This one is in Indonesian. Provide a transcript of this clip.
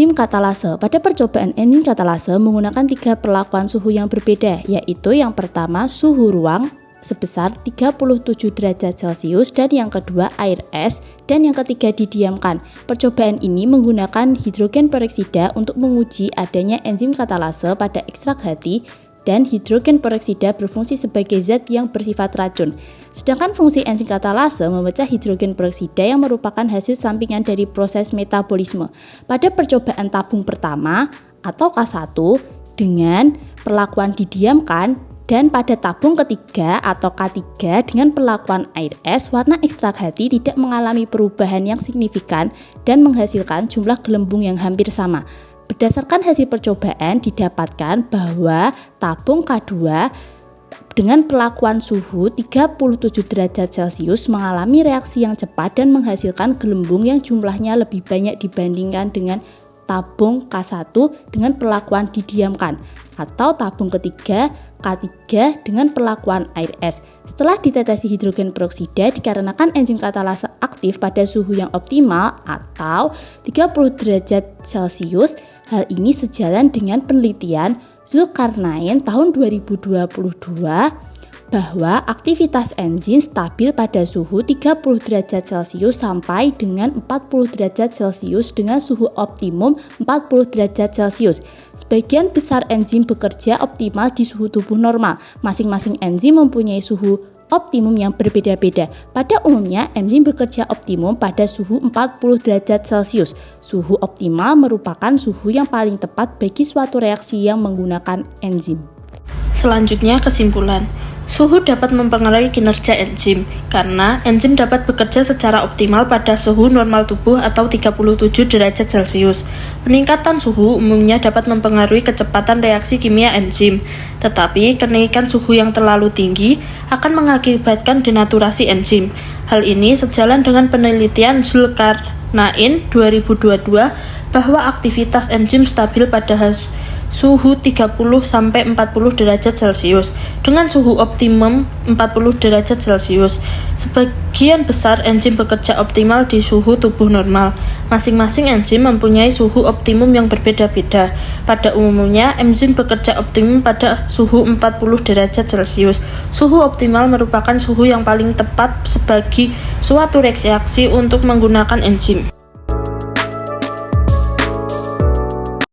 enzim katalase. Pada percobaan enzim katalase menggunakan 3 perlakuan suhu yang berbeda, yaitu yang pertama suhu ruang sebesar 37 derajat Celcius dan yang kedua air es dan yang ketiga didiamkan. Percobaan ini menggunakan hidrogen peroksida untuk menguji adanya enzim katalase pada ekstrak hati dan hidrogen peroksida berfungsi sebagai zat yang bersifat racun. Sedangkan fungsi enzim katalase memecah hidrogen peroksida yang merupakan hasil sampingan dari proses metabolisme. Pada percobaan tabung pertama atau K1 dengan perlakuan didiamkan dan pada tabung ketiga atau K3 dengan perlakuan air es, warna ekstrak hati tidak mengalami perubahan yang signifikan dan menghasilkan jumlah gelembung yang hampir sama. Berdasarkan hasil percobaan didapatkan bahwa tabung K2 dengan perlakuan suhu 37 derajat Celcius mengalami reaksi yang cepat dan menghasilkan gelembung yang jumlahnya lebih banyak dibandingkan dengan tabung K1 dengan perlakuan didiamkan atau tabung ketiga K3 dengan perlakuan air es. Setelah ditetesi hidrogen peroksida dikarenakan enzim katalase aktif pada suhu yang optimal atau 30 derajat Celcius. Hal ini sejalan dengan penelitian Zulkarnain tahun 2022 bahwa aktivitas enzim stabil pada suhu 30 derajat Celcius sampai dengan 40 derajat Celcius dengan suhu optimum 40 derajat Celcius. Sebagian besar enzim bekerja optimal di suhu tubuh normal. Masing-masing enzim mempunyai suhu optimum yang berbeda-beda. Pada umumnya, enzim bekerja optimum pada suhu 40 derajat Celcius. Suhu optimal merupakan suhu yang paling tepat bagi suatu reaksi yang menggunakan enzim. Selanjutnya, kesimpulan. Suhu dapat mempengaruhi kinerja enzim, karena enzim dapat bekerja secara optimal pada suhu normal tubuh atau 37 derajat Celcius. Peningkatan suhu umumnya dapat mempengaruhi kecepatan reaksi kimia enzim, tetapi kenaikan suhu yang terlalu tinggi akan mengakibatkan denaturasi enzim. Hal ini sejalan dengan penelitian Zulkarnain 2022 bahwa aktivitas enzim stabil pada suhu 30-40 derajat Celcius dengan suhu optimum 40 derajat Celcius. Sebagian besar enzim bekerja optimal di suhu tubuh normal. Masing-masing enzim mempunyai suhu optimum yang berbeda-beda. Pada umumnya, enzim bekerja optimum pada suhu 40 derajat Celcius. Suhu optimal merupakan suhu yang paling tepat sebagai suatu reaksi untuk menggunakan enzim.